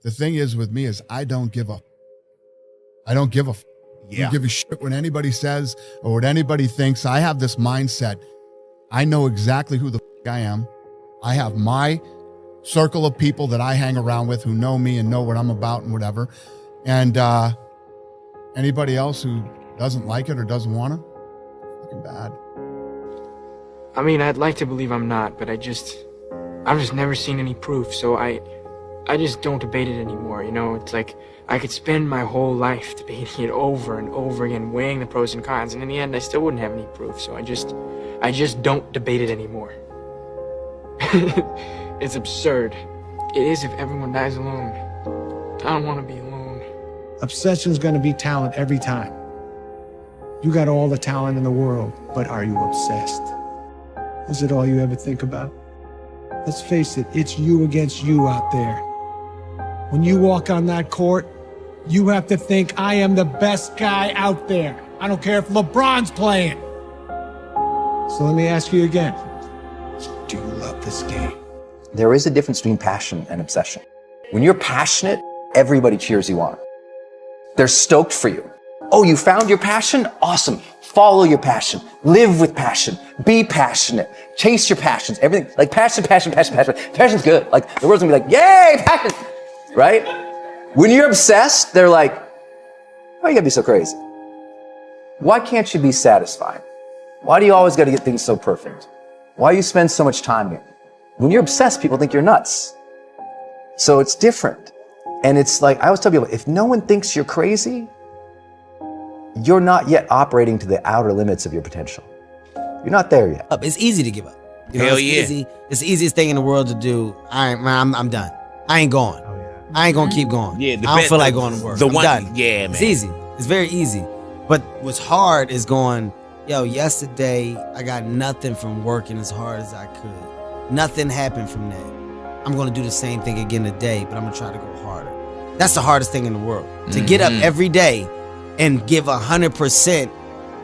the thing is with me is I don't give a I don't give a shit what anybody says or what anybody thinks. I have this mindset. I know exactly who the I am. I have my circle of people that I hang around with who know me and know what I'm about and whatever. And anybody else who doesn't like it or doesn't want to, fucking bad. I mean, I'd like to believe I'm not, but I've just never seen any proof, so I just don't debate it anymore, you know? It's like I could spend my whole life debating it over and over again, weighing the pros and cons, and in the end, I still wouldn't have any proof, so I just don't debate it anymore. It's absurd. It is if everyone dies alone. I don't want to be alone. Obsession's gonna be talent every time. You got all the talent in the world, but are you obsessed? Is it all you ever think about? Let's face it, it's you against you out there. When you walk on that court, you have to think, I am the best guy out there. I don't care if LeBron's playing. So let me ask you again, do you love this game? There is a difference between passion and obsession. When you're passionate, everybody cheers you on. They're stoked for you. Oh, you found your passion? Awesome. Follow your passion. Live with passion. Be passionate. Chase your passions. Everything, like passion. Passion's good. Like, the world's gonna be like, yay, passion, right? When you're obsessed, they're like, why you gotta be so crazy? Why can't you be satisfied? Why do you always gotta get things so perfect? Why you spend so much time here? When you're obsessed, people think you're nuts. So it's different. And it's like, I always tell people, if no one thinks you're crazy, you're not yet operating to the outer limits of your potential. You're not there yet. It's easy to give up. You know, Hell it's yeah. easy. It's the easiest thing in the world to do. I'm done. I ain't going. I ain't gonna keep going. Yeah, I don't feel like going to work. I'm done. Yeah, man. It's easy. It's very easy. But what's hard is going, yo, yesterday I got nothing from working as hard as I could. Nothing happened from that. I'm gonna do the same thing again today, but I'm gonna try to go harder. That's the hardest thing in the world. To get up every day and give 100%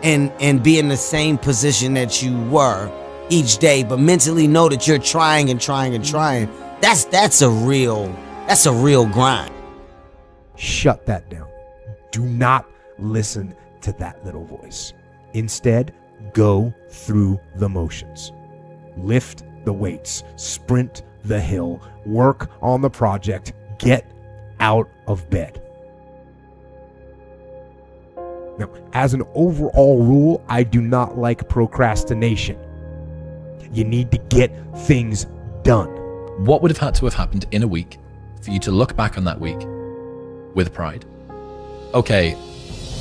and be in the same position that you were each day, but mentally know that you're trying and trying and trying. That's a real grind. Shut that down. Do not listen to that little voice. Instead, go through the motions. Lift the weights, sprint the hill, work on the project, get out of bed. Now, as an overall rule, I do not like procrastination. You need to get things done. What would have had to have happened in a week for you to look back on that week with pride? Okay,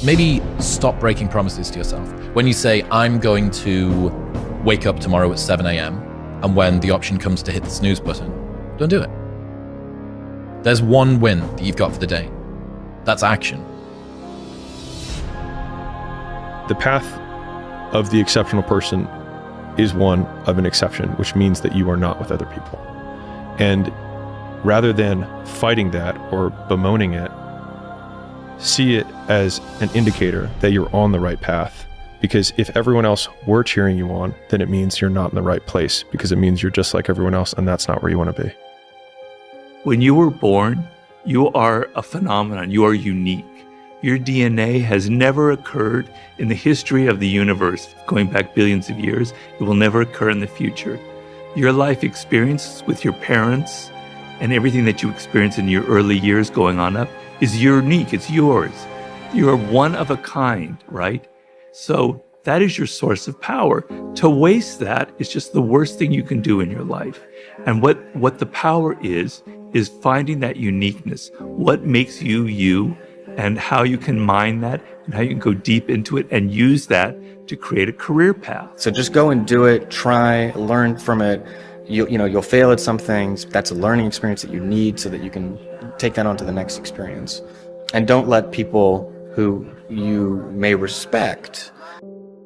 maybe stop breaking promises to yourself. When you say, I'm going to wake up tomorrow at 7 a.m., and when the option comes to hit the snooze button, don't do it. There's one win that you've got for the day. That's action. The path of the exceptional person is one of an exception, which means that you are not with other people. And rather than fighting that or bemoaning it, see it as an indicator that you're on the right path. Because if everyone else were cheering you on, then it means you're not in the right place, because it means you're just like everyone else, and that's not where you want to be. When you were born, you are a phenomenon. You are unique. Your DNA has never occurred in the history of the universe, going back billions of years. It will never occur in the future. Your life experience with your parents and everything that you experience in your early years going on up is unique. It's yours. You're one of a kind, right? So that is your source of power. To waste that is just the worst thing you can do in your life. And what the power is finding that uniqueness. What makes you you, and how you can mine that, and how you can go deep into it and use that to create a career path. So just go and do it, try, learn from it. You'll fail at some things. That's a learning experience that you need so that you can take that on to the next experience. And don't let people who you may respect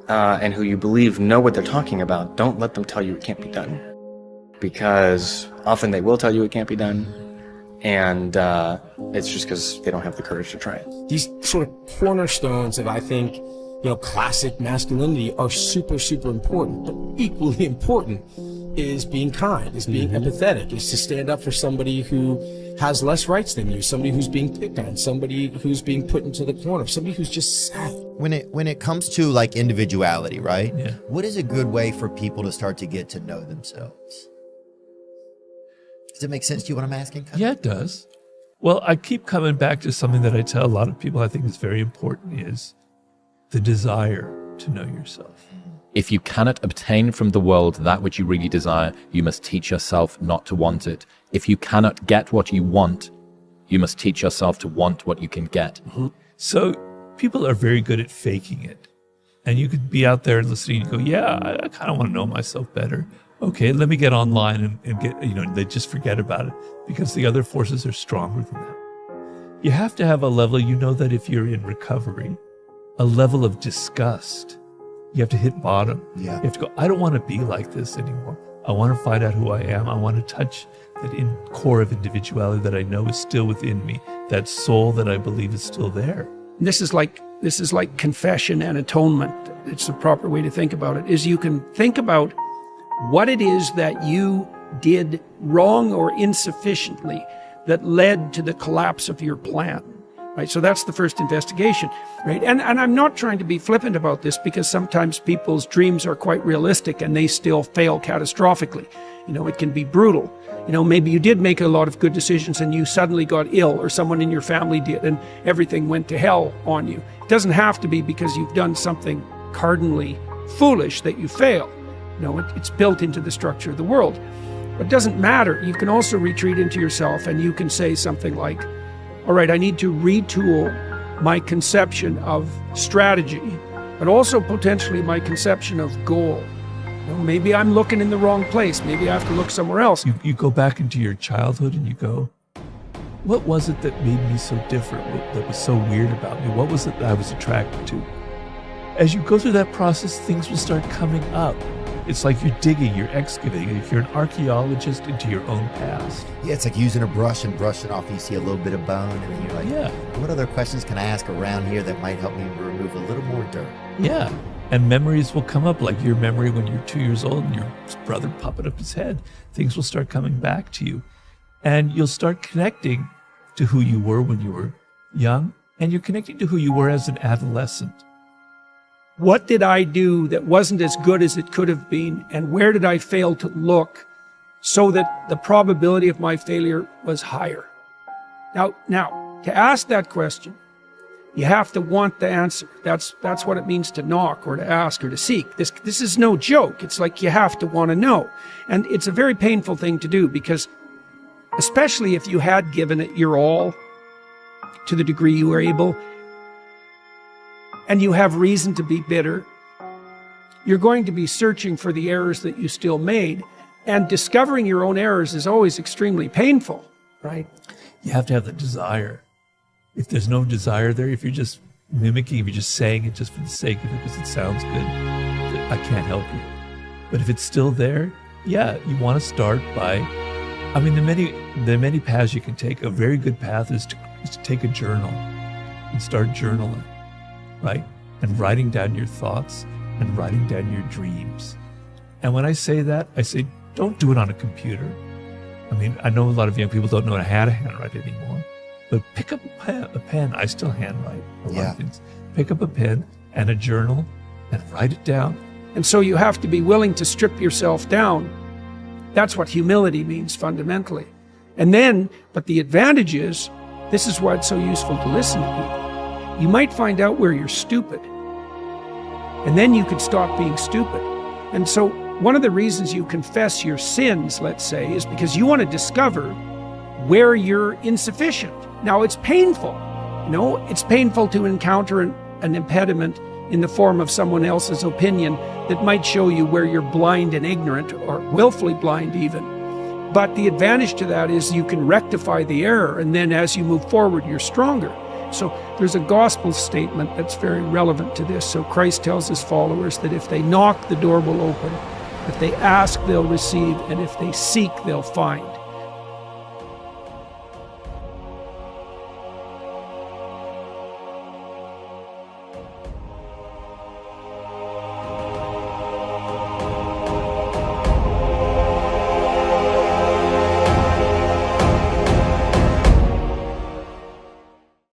and who you believe know what they're talking about, don't let them tell you it can't be done. Because often they will tell you it can't be done, and it's just because they don't have the courage to try it. These sort of cornerstones of, I think, classic masculinity are super, super important. But equally important is being kind, is being empathetic, is to stand up for somebody who has less rights than you, somebody who's being picked on, somebody who's being put into the corner, somebody who's just sad. When it comes to like individuality, right? Yeah. What is a good way for people to start to get to know themselves? Does it make sense to you what I'm asking? Yeah, it does. Well, I keep coming back to something that I tell a lot of people I think is very important, is the desire to know yourself. If you cannot obtain from the world that which you really desire, you must teach yourself not to want it. If you cannot get what you want, you must teach yourself to want what you can get. So people are very good at faking it. And you could be out there listening and go, yeah, I kind of want to know myself better. Okay, let me get online and get, they just forget about it because the other forces are stronger than that. You have to have a level, that if you're in recovery, a level of disgust. You have to hit bottom. Yeah. You have to go, I don't want to be like this anymore. I want to find out who I am. I want to touch that core of individuality that I know is still within me, that soul that I believe is still there. This is like confession and atonement. It's the proper way to think about it, is you can think about what it is that you did wrong or insufficiently that led to the collapse of your plan. Right, so that's the first investigation, right? And I'm not trying to be flippant about this, because sometimes people's dreams are quite realistic and they still fail catastrophically. It can be brutal. Maybe you did make a lot of good decisions and you suddenly got ill, or someone in your family did, and everything went to hell on you. It doesn't have to be because you've done something cardinally foolish that you fail. It's built into the structure of the world. But it doesn't matter. You can also retreat into yourself and you can say something like, all right, I need to retool my conception of strategy, but also potentially my conception of goal. Maybe I'm looking in the wrong place. Maybe I have to look somewhere else. You go back into your childhood and you go, what was it that made me so different, that was so weird about me? What was it that I was attracted to? As you go through that process, things will start coming up. It's like you're digging, you're excavating. If you're an archaeologist into your own past. Yeah, it's like using a brush and brushing off. You see a little bit of bone, and then you're like, yeah, what other questions can I ask around here that might help me remove a little more dirt? Yeah, and memories will come up, like your memory when you're 2 years old and your brother popping up his head. Things will start coming back to you. And you'll start connecting to who you were when you were young, and you're connecting to who you were as an adolescent. What did I do that wasn't as good as it could have been, and where did I fail to look so that the probability of my failure was higher? Now, to ask that question, you have to want the answer. That's what it means to knock or to ask or to seek. This is no joke. It's like you have to want to know. And it's a very painful thing to do, because especially if you had given it your all to the degree you were able, and you have reason to be bitter, you're going to be searching for the errors that you still made. And discovering your own errors is always extremely painful, right? You have to have the desire. If there's no desire there, if you're just mimicking, if you're just saying it just for the sake of it because it sounds good, I can't help you. But if it's still there, yeah, you want to start by, there are many paths you can take. A very good path is to take a journal and start journaling. Right? And writing down your thoughts and writing down your dreams. And when I say that, I say, don't do it on a computer. I know a lot of young people don't know how to handwrite anymore, but pick up a pen. I still handwrite a lot of things. Pick up a pen and a journal and write it down. And so you have to be willing to strip yourself down. That's what humility means fundamentally. And then, but the advantage is, this is why it's so useful to listen to people. You might find out where you're stupid, and then you could stop being stupid. And so one of the reasons you confess your sins, let's say, is because you want to discover where you're insufficient. Now, it's painful. It's painful to encounter an impediment in the form of someone else's opinion that might show you where you're blind and ignorant, or willfully blind even. But the advantage to that is you can rectify the error, and then as you move forward, you're stronger. So there's a gospel statement that's very relevant to this. So Christ tells his followers that if they knock, the door will open. If they ask, they'll receive. And if they seek, they'll find.